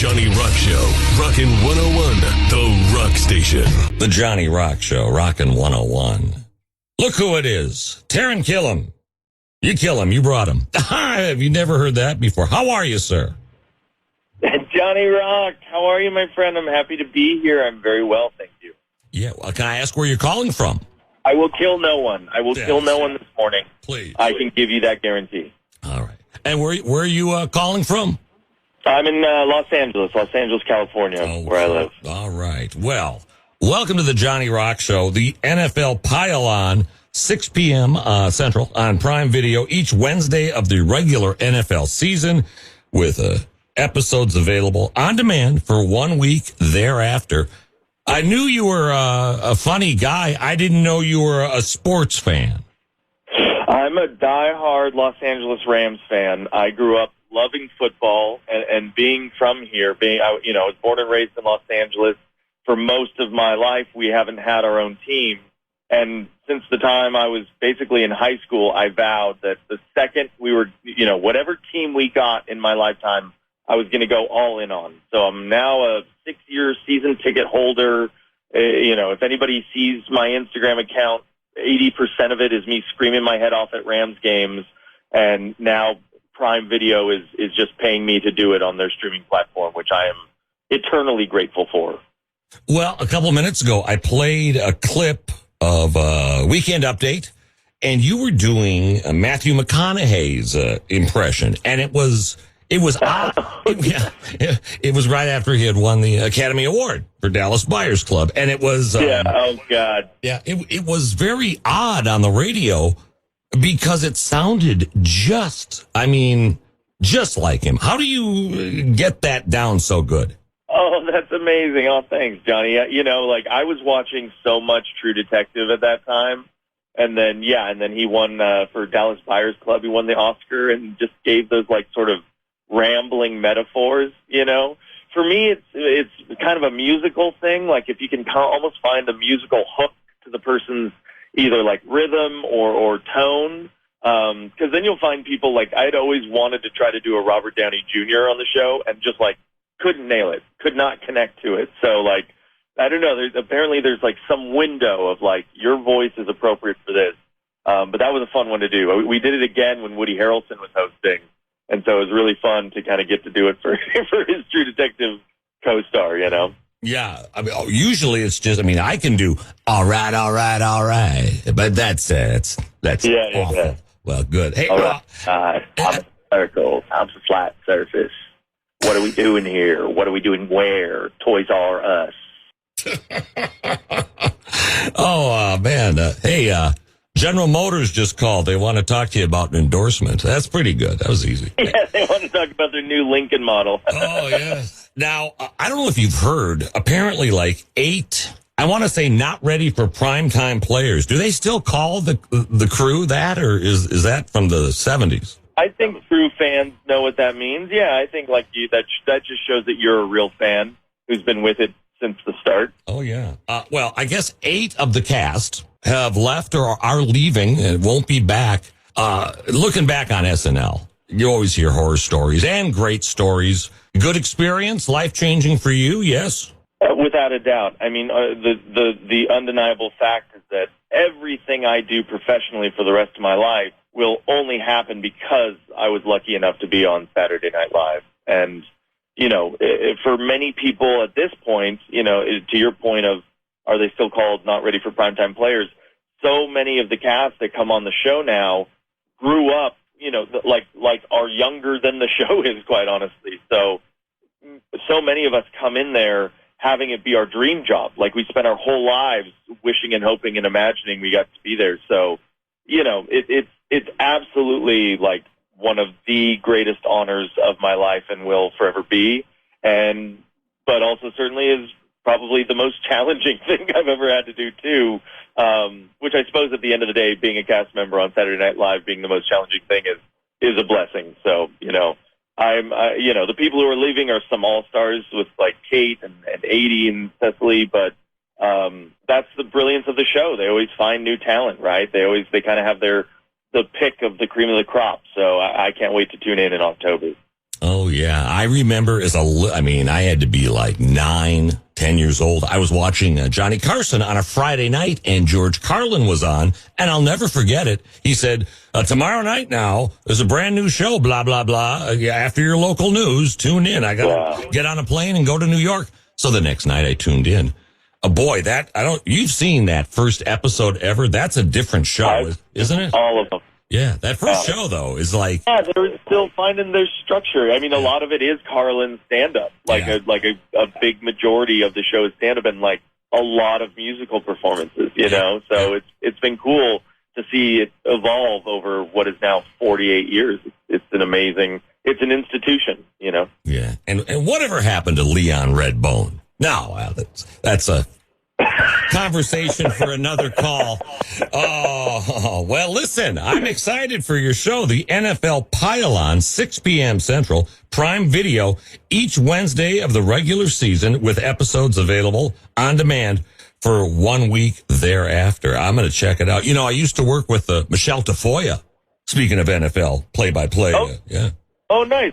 Johnny Rock Show, Rockin' 101, the Rock Station. The Johnny Rock Show, Rockin' 101. Look who it is. Taran Killam. You kill him. You brought him. Have you never heard that before? How are you, sir? Johnny Rock, how are you, my friend? I'm happy to be here. I'm very well, thank you. Yeah, well, can I ask where you're calling from? I will kill no one. I will kill no one this morning. Please. I can give you that guarantee. All right. And where are you calling from? I'm in Los Angeles, California, where I live. All right. Well, welcome to the Johnny Rock Show, the NFL Pile-On, 6 p.m. Central on Prime Video each Wednesday of the regular NFL season with episodes available on demand for 1 week thereafter. I knew you were a funny guy. I didn't know you were a sports fan. I'm a diehard Los Angeles Rams fan. I grew up loving football and being from here. I was born and raised in Los Angeles. For most of my life, we haven't had our own team. And since the time I was basically in high school, I vowed that the second we were, whatever team we got in my lifetime, I was going to go all in on. So I'm now a 6-year season ticket holder. If anybody sees my Instagram account, 80% of it is me screaming my head off at Rams games. And now Prime Video is just paying me to do it on their streaming platform, which I am eternally grateful for. Well, a couple of minutes ago, I played a clip of Weekend Update, and you were doing Matthew McConaughey's impression, and it was odd. It was right after he had won the Academy Award for Dallas Buyers Club, and it was oh God, yeah, it was very odd on the radio because it sounded just like him. How do you get that down so good? Oh, that's amazing. Oh, thanks, Johnny. I was watching so much True Detective at that time. And then he won for Dallas Buyers Club. He won the Oscar and just gave those sort of rambling metaphors, For me, it's kind of a musical thing. Like if you can almost find a musical hook to the person's either rhythm or tone. Because then you'll find people I'd always wanted to try to do a Robert Downey Jr. on the show and just couldn't nail it, could not connect to it. So I don't know. There's some window of your voice is appropriate for this. But that was a fun one to do. We did it again when Woody Harrelson was hosting, and so it was really fun to kind of get to do it for his True Detective co-star. Yeah, usually it's just. I can do all right, but that's awful. Yeah. Well, good. Hey, all right. I'm a circle. I'm a flat surface. What are we doing here? What are we doing where? Toys R Us. Oh, man. Hey, General Motors just called. They want to talk to you about an endorsement. That's pretty good. That was easy. Yeah, they want to talk about their new Lincoln model. Oh, yeah. Now, I don't know if you've heard, apparently 8, I want to say not ready for primetime players. Do they still call the crew that, or is that from the 70s? I think true fans know what that means. Yeah, I think that just shows that you're a real fan who's been with it since the start. Oh, yeah. Well, I guess 8 of the cast have left or are leaving and won't be back. Looking back on SNL, you always hear horror stories and great stories. Good experience, life-changing for you, yes? Without a doubt. The undeniable fact is that everything I do professionally for the rest of my life will only happen because I was lucky enough to be on Saturday Night Live. And, for many people at this point, to your point of, are they still called not ready for primetime players? So many of the cast that come on the show now grew up, are younger than the show is, quite honestly. So many of us come in there having it be our dream job. We spent our whole lives wishing and hoping and imagining we got to be there. So, it's absolutely one of the greatest honors of my life and will forever be. But also certainly is probably the most challenging thing I've ever had to do too. Which I suppose at the end of the day, being a cast member on Saturday Night Live being the most challenging thing is a blessing. So, the people who are leaving are some all-stars with Kate and Adie and Cecily, but that's the brilliance of the show. They always find new talent, right? They kind of have the pick of the cream of the crop. So I can't wait to tune in October. Oh, yeah. I remember I had to be like 9, 10 years old. I was watching Johnny Carson on a Friday night, and George Carlin was on, and I'll never forget it. He said, tomorrow night now, there's a brand new show, blah, blah, blah. After your local news, tune in. I got to get on a plane and go to New York. So the next night I tuned in. Boy, you've seen that first episode ever. That's a different show, isn't it? All of them. Yeah, that first show, though, is like... Yeah, they're still finding their structure. I mean, a lot of it is Carlin's stand-up. A big majority of the show is stand-up and, like, a lot of musical performances, you know? So it's been cool to see it evolve over what is now 48 years. It's an institution, you know? Yeah. And whatever happened to Leon Redbone? No, that's a conversation for another call. Oh, well, listen, I'm excited for your show, the NFL Pile-On, 6 p.m. Central, Prime Video, each Wednesday of the regular season with episodes available on demand for 1 week thereafter. I'm going to check it out. You know, I used to work with Michelle Tafoya, speaking of NFL play-by-play. Yeah. Oh, nice.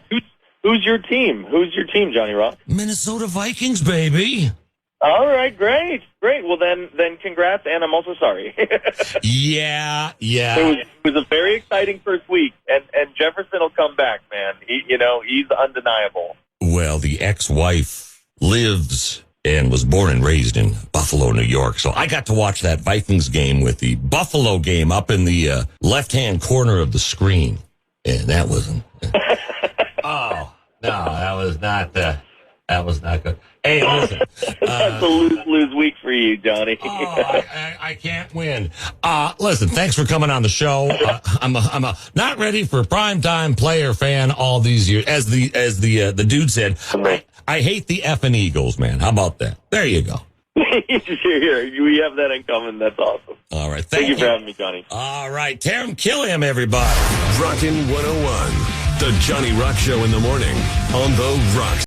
Who's your team? Who's your team, Johnny Rock? Minnesota Vikings, baby. All right, great. Well, then, congrats, and I'm also sorry. Yeah. It was a very exciting first week, and Jefferson will come back, man. He's undeniable. Well, the ex-wife lives and was born and raised in Buffalo, New York, so I got to watch that Vikings game with the Buffalo game up in the left-hand corner of the screen, and that wasn't... Oh, no, that was not good. Hey, listen. That's a lose-lose week for you, Johnny. I can't win. Listen, thanks for coming on the show. I'm a not ready for primetime player fan all these years. As the dude said, I hate the effing Eagles, man. How about that? There you go. Here, we have that in common. That's awesome. All right. Thank you for having me, Johnny. All right. Taran Killam, everybody. Rockin' 101. The Johnny Rock Show in the morning on The Rock.